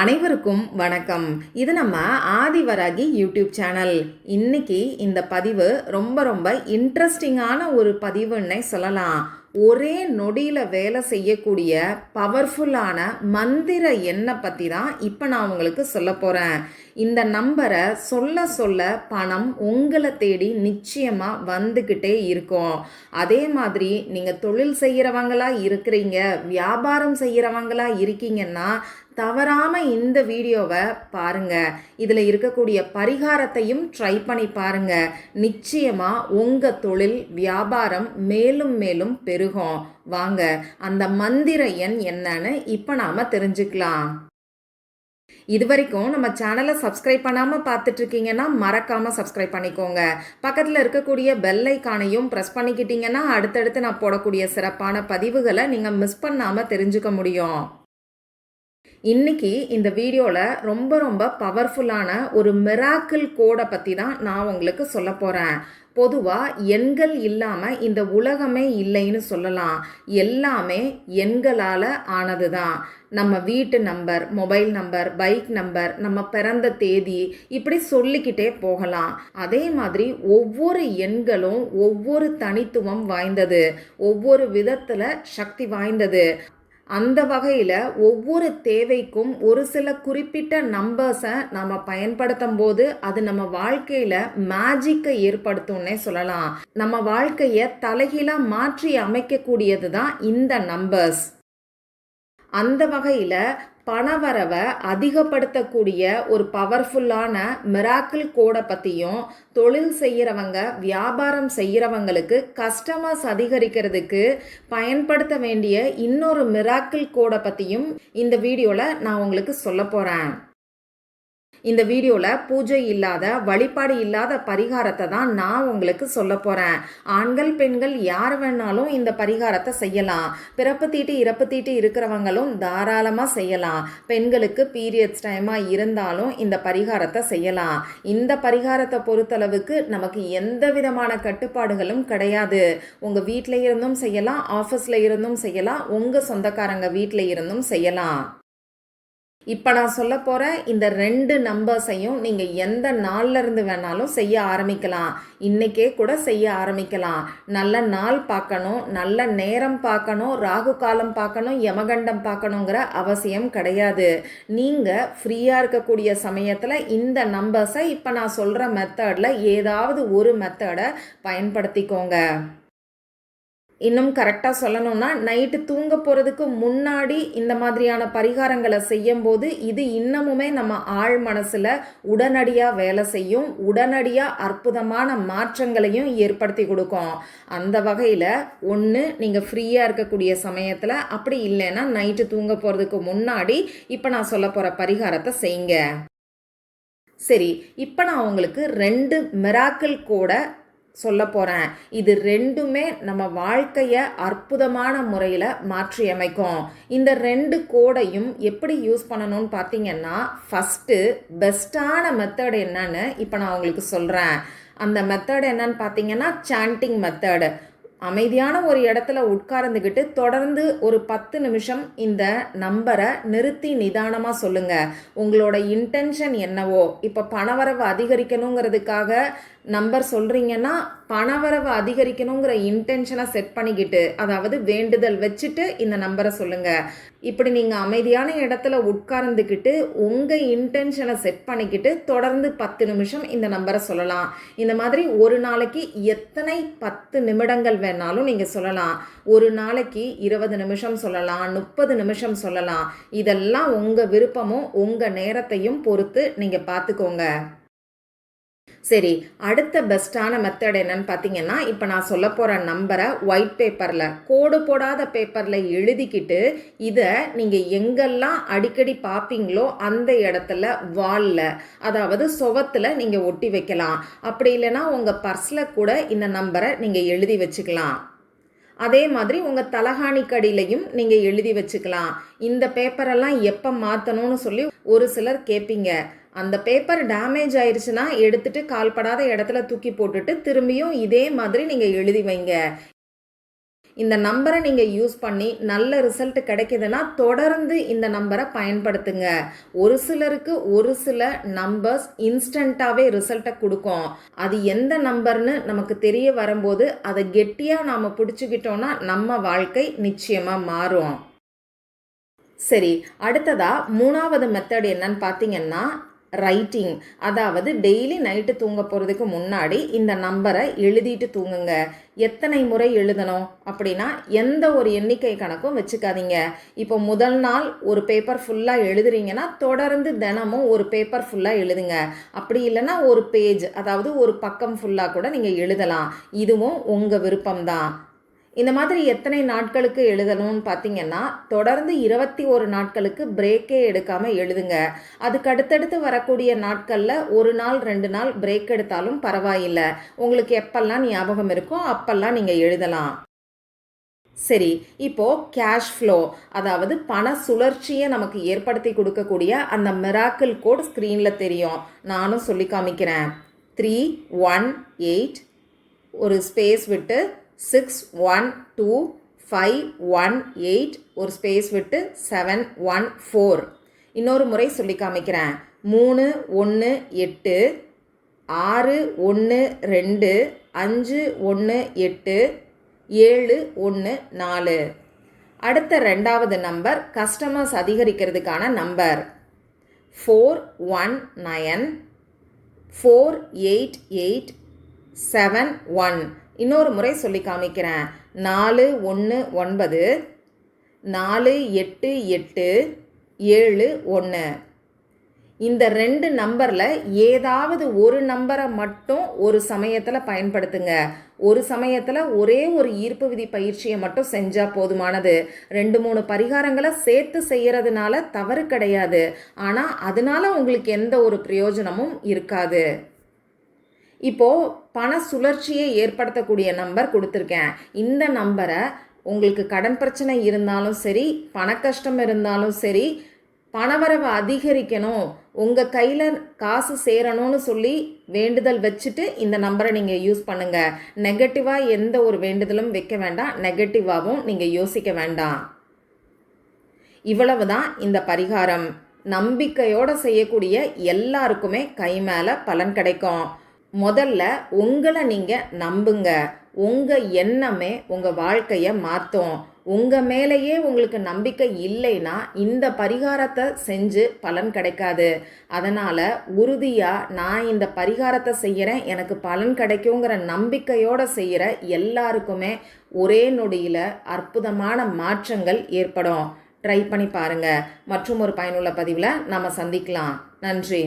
அனைவருக்கும் வணக்கம். இது நம்ம ஆதிவராகி யூடியூப் சேனல். இன்னைக்கு இந்த பதிவு ரொம்ப இன்ட்ரெஸ்டிங்கான ஒரு பதிவுன்னே சொல்லலாம். ஒரே நொடியில் வேலை செய்யக்கூடிய பவர்ஃபுல்லான மந்திர எண்ணை பற்றி தான் இப்போ நான் உங்களுக்கு சொல்ல போகிறேன். இந்த நம்பரை சொல்ல சொல்ல பணம் உங்களை தேடி நிச்சயமாக வந்துக்கிட்டே இருக்கும். அதே மாதிரி நீங்கள் தொழில் செய்கிறவங்களா இருக்கிறீங்க, வியாபாரம் செய்கிறவங்களா இருக்கீங்கன்னா தவறாமல் இந்த வீடியோவை பாருங்கள். இதில் இருக்கக்கூடிய பரிகாரத்தையும் ட்ரை பண்ணி பாருங்கள். நிச்சயமாக உங்கள் தொழில் வியாபாரம் மேலும் மேலும் பெருகும். வாங்க அந்த மந்திர எண் என்னன்னு இப்போ நாம் தெரிஞ்சுக்கலாம். இது வரைக்கும் நம்ம சேனலை சப்ஸ்கிரைப் பண்ணாமல் பார்த்துட்ருக்கீங்கன்னா மறக்காமல் சப்ஸ்கிரைப் பண்ணிக்கோங்க. பக்கத்தில் இருக்கக்கூடிய பெல் ஐக்கானையும் ப்ரெஸ் பண்ணிக்கிட்டீங்கன்னா அடுத்தடுத்து நான் போடக்கூடிய சிறப்பான பதிவுகளை நீங்கள் மிஸ் பண்ணாமல் தெரிஞ்சுக்க முடியும். இன்னைக்கு இந்த வீடியோவில் ரொம்ப பவர்ஃபுல்லான ஒரு மிராக்கிள் கோடை பற்றி தான் நான் உங்களுக்கு சொல்ல போகிறேன். பொதுவாக எண்கள் இல்லாமல் இந்த உலகமே இல்லைன்னு சொல்லலாம். எல்லாமே எண்களால் ஆனது தான். நம்ம வீட்டு number, mobile number, bike number, நம்ம பிறந்த தேதி, இப்படி சொல்லிக்கிட்டே போகலாம். அதே மாதிரி ஒவ்வொரு எண்களும் ஒவ்வொரு தனித்துவம் வாய்ந்தது, ஒவ்வொரு விதத்தில் சக்தி வாய்ந்தது. அந்த வகையில் ஒவ்வொரு தேவைக்கும் ஒரு சில குறிப்பிட்ட நம்பர்ஸை நம்ம பயன்படுத்தும் போது அது நம்ம வாழ்க்கையில் மேஜிக்கை ஏற்படுத்தும்னே சொல்லலாம். நம்ம வாழ்க்கையை தலைகீழாக மாற்றி அமைக்கக்கூடியது தான் இந்த நம்பர்ஸ். அந்த வகையில் பணவரவை அதிகப்படுத்தக்கூடிய ஒரு பவர்ஃபுல்லான மிராக்கிள் கோடை பற்றியும், தொழில் செய்கிறவங்க வியாபாரம் செய்கிறவங்களுக்கு கஸ்டமர்ஸ் அதிகரிக்கிறதுக்கு பயன்படுத்த வேண்டிய இன்னொரு மிராக்கிள் கோடை பற்றியும் இந்த வீடியோவில் நான் உங்களுக்கு சொல்ல போகிறேன். இந்த வீடியோவில் பூஜை இல்லாத, வழிபாடு இல்லாத பரிகாரத்தை தான் நான் உங்களுக்கு சொல்ல போகிறேன். ஆண்கள் பெண்கள் யார் வேணாலும் இந்த பரிகாரத்தை செய்யலாம். பிறப்பு தீட்டு இறப்பு தீட்டு இருக்கிறவங்களும் தாராளமாக செய்யலாம். பெண்களுக்கு பீரியட்ஸ் டைமாக இருந்தாலும் இந்த பரிகாரத்தை செய்யலாம். இந்த பரிகாரத்தை பொறுத்தளவுக்கு நமக்கு எந்த விதமான கட்டுப்பாடுகளும் கிடையாது. உங்கள் வீட்டில் இருந்தும் செய்யலாம், ஆஃபீஸில் இருந்தும் செய்யலாம், உங்கள் சொந்தக்காரங்க வீட்டில் இருந்தும் செய்யலாம். இப்போ நான் சொல்ல போகிற இந்த 2 நம்பர்ஸையும் நீங்கள் எந்த நாளில் இருந்து வேணாலும் செய்ய ஆரம்பிக்கலாம். இன்றைக்கே கூட செய்ய ஆரம்பிக்கலாம். நல்ல நாள் பார்க்கணும், நல்ல நேரம் பார்க்கணும், ராகு காலம் பார்க்கணும், யமகண்டம் பார்க்கணுங்கிற அவசியம் கிடையாது. நீங்கள் ஃப்ரீயாக இருக்கக்கூடிய சமயத்தில் இந்த நம்பர்ஸை இப்போ நான் சொல்கிற மெத்தடில் ஏதாவது ஒரு மெத்தடை பயன்படுத்திக்கோங்க. இன்னும் கரெக்டாக சொல்லணும்னா நைட்டு தூங்க போகிறதுக்கு முன்னாடி இந்த மாதிரியான பரிகாரங்களை செய்யும்போது இது இன்னமுமே நம்ம ஆழ் மனசில் உடனடியாக வேலை செய்யும், உடனடியாக அற்புதமான மாற்றங்களையும் ஏற்படுத்தி கொடுக்கும். அந்த வகையில் ஒன்று நீங்கள் ஃப்ரீயாக இருக்கக்கூடிய சமயத்தில், அப்படி இல்லைன்னா நைட்டு தூங்க போகிறதுக்கு முன்னாடி இப்போ நான் சொல்ல போகிற பரிகாரத்தை செய்யுங்க. சரி, இப்போ நான் உங்களுக்கு 2 மிராக்கிள் கோடை சொல்ல போகிறேன். இது ரெண்டுமே நம்ம வாழ்க்கையை அற்புதமான முறையில் மாற்றி அமைக்கும். இந்த 2 கோடையும் எப்படி யூஸ் பண்ணணும்னு பார்த்தீங்கன்னா, ஃபஸ்ட்டு பெஸ்ட்டான மெத்தட் என்னன்னு இப்போ நான் உங்களுக்கு சொல்கிறேன். அந்த மெத்தட் என்னன்னு பார்த்தீங்கன்னா சாண்டிங் மெத்தடு. அமைதியான ஒரு இடத்துல உட்கார்ந்துக்கிட்டு தொடர்ந்து ஒரு 10 நிமிஷம் இந்த நம்பரை நிறுத்தி நிதானமாக சொல்லுங்கள். உங்களோட இன்டென்ஷன் என்னவோ, இப்போ பணவரவு அதிகரிக்கணுங்கிறதுக்காக நம்பர் சொல்கிறீங்கன்னா பணவரவு அதிகரிக்கணுங்கிற இன்டென்ஷனை செட் பண்ணிக்கிட்டு, அதாவது வேண்டுதல் வச்சுட்டு இந்த நம்பரை சொல்லுங்கள். இப்படி நீங்கள் அமைதியான இடத்துல உட்கார்ந்துக்கிட்டு உங்கள் இன்டென்ஷனை செட் பண்ணிக்கிட்டு தொடர்ந்து 10 நிமிஷம் இந்த நம்பரை சொல்லலாம். இந்த மாதிரி ஒரு நாளைக்கு எத்தனை 10 நிமிடங்கள் வேணாலும் நீங்கள் சொல்லலாம். ஒரு நாளைக்கு 20 நிமிஷம் சொல்லலாம், 30 நிமிஷம் சொல்லலாம். இதெல்லாம் உங்கள் விருப்பமும் உங்கள் நேரத்தையும் பொறுத்து நீங்கள் பார்த்துக்கோங்க. சரி, அடுத்த பெஸ்ட்டான மெத்தட் என்னன்னு பார்த்தீங்கன்னா, இப்போ நான் சொல்ல போகிற நம்பரை ஒயிட் பேப்பரில், கோடு போடாத பேப்பரில் எழுதிக்கிட்டு இதை நீங்கள் எங்கெல்லாம் அடிக்கடி பார்ப்பீங்களோ அந்த இடத்துல வாலில், அதாவது சுவத்தில் நீங்கள் ஒட்டி வைக்கலாம். அப்படி இல்லைன்னா உங்கள் பர்ஸில் கூட இந்த நம்பரை நீங்கள் எழுதி வச்சுக்கலாம். அதே மாதிரி உங்கள் தலகாணிக்கடியிலையும் நீங்கள் எழுதி வச்சுக்கலாம். இந்த பேப்பரெல்லாம் எப்போ மாற்றணும்னு சொல்லி ஒரு சிலர் கேட்பீங்க. அந்த பேப்பர் டேமேஜ் ஆயிடுச்சுன்னா எடுத்துட்டு கால்படாத இடத்துல தூக்கி போட்டுட்டு திரும்பியும் இதே மாதிரி நீங்கள் எழுதி வைங்க. இந்த நம்பரை நீங்கள் யூஸ் பண்ணி நல்ல ரிசல்ட் கிடைக்குதுன்னா தொடர்ந்து இந்த நம்பரை பயன்படுத்துங்க. ஒரு சிலருக்கு ஒரு சில நம்பர்ஸ் இன்ஸ்டண்ட்டாகவே ரிசல்ட்டை கொடுக்கும். அது எந்த நம்பர்னு நமக்கு தெரிய வரும்போது அதை கெட்டியாக நாம் பிடிச்சிக்கிட்டோன்னா நம்ம வாழ்க்கை நிச்சயமாக மாறும். சரி, அடுத்ததா 3வது மெத்தட் என்னன்னு பார்த்தீங்கன்னா ரைட்டிங். அதாவது டெய்லி நைட்டு தூங்க போகிறதுக்கு முன்னாடி இந்த நம்பரை எழுதிட்டு தூங்குங்க. எத்தனை முறை எழுதணும் அப்படின்னா எந்த ஒரு எண்ணிக்கை கணக்கும் வச்சுக்காதீங்க. இப்போ முதல் நாள் ஒரு பேப்பர் ஃபுல்லாக எழுதுறீங்கன்னா தொடர்ந்து தினமும் ஒரு பேப்பர் ஃபுல்லாக எழுதுங்க. அப்படி இல்லைன்னா ஒரு பேஜ், அதாவது ஒரு பக்கம் ஃபுல்லாக கூட நீங்கள் எழுதலாம். இதுவும் உங்கள் விருப்பம்தான். இந்த மாதிரி எத்தனை நாட்களுக்கு எழுதணும்னு பார்த்தீங்கன்னா தொடர்ந்து 21 நாட்களுக்கு பிரேக்கே எடுக்காமல் எழுதுங்க. அதுக்கு அடுத்தடுத்து வரக்கூடிய நாட்களில் ஒரு நாள் 2 நாள் பிரேக் எடுத்தாலும் பரவாயில்லை. உங்களுக்கு எப்பெல்லாம் ஞாபகம் இருக்கோ அப்பெல்லாம் நீங்கள் எழுதலாம். சரி, இப்போது கேஷ் ஃப்ளோ, அதாவது பண சுழற்சியை நமக்கு ஏற்படுத்தி கொடுக்கக்கூடிய அந்த மிராக்கிள் கோட் ஸ்க்ரீனில் தெரியும். நானும் சொல்லி காமிக்கிறேன். 318 ஒரு ஸ்பேஸ் விட்டு 612518 ஒரு ஸ்பேஸ் விட்டு 714. இன்னொரு முறை சொல்லி காமிக்கிறேன். 318 612 518 714. அடுத்த 2வது நம்பர் கஸ்டமர்ஸ் அதிகரிக்கிறதுக்கான நம்பர் 419 48871. இன்னொரு முறை சொல்லி காமிக்கிறேன். 419 488 71. இந்த 2 நம்பரில் ஏதாவது ஒரு நம்பரை மட்டும் ஒரு சமயத்தில் பயன்படுத்துங்க. ஒரு சமயத்தில் ஒரே ஒரு ஈர்ப்பு விதி பயிற்சியை மட்டும் செஞ்சால் போதுமானது. 2-3 பரிகாரங்களை சேர்த்து செய்கிறதுனால தவறு கிடையாது. ஆனால் அதனால உங்களுக்கு எந்த ஒரு பிரயோஜனமும் இருக்காது. இப்போது பண சுழற்சியை ஏற்படுத்தக்கூடிய நம்பர் கொடுத்துருக்கேன். இந்த நம்பரை உங்களுக்கு கடன் பிரச்சனை இருந்தாலும் சரி, பண கஷ்டம் இருந்தாலும் சரி, பணவரவை அதிகரிக்கணும், உங்கள் கையில் காசு சேரணும்னு சொல்லி வேண்டுதல் வச்சுட்டு இந்த நம்பரை நீங்கள் யூஸ் பண்ணுங்கள். நெகட்டிவாக எந்த ஒரு வேண்டுதலும் வைக்க வேண்டாம், நெகட்டிவாகவும் நீங்கள் யோசிக்க வேண்டாம். இவ்வளவு தான் இந்த பரிகாரம். நம்பிக்கையோடு செய்யக்கூடிய எல்லாருக்குமே கை மேலே பலன் கிடைக்கும். முதல்ல உங்களை நீங்கள் நம்புங்க. உங்கள் எண்ணமே உங்கள் வாழ்க்கையை மாற்றும். உங்கள் மேலேயே உங்களுக்கு நம்பிக்கை இல்லைன்னா இந்த பரிகாரத்தை செஞ்சு பலன் கிடைக்காது. அதனால் உறுதியாக நான் இந்த பரிகாரத்தை செய்கிறேன், எனக்கு பலன் கிடைக்குங்கிற நம்பிக்கையோடு செய்கிற எல்லாருக்குமே ஒரே நொடியில் அற்புதமான மாற்றங்கள் ஏற்படும். ட்ரை பண்ணி பாருங்கள். மற்றும் ஒரு பயனுள்ள பதிவில் நாம் சந்திக்கலாம். நன்றி.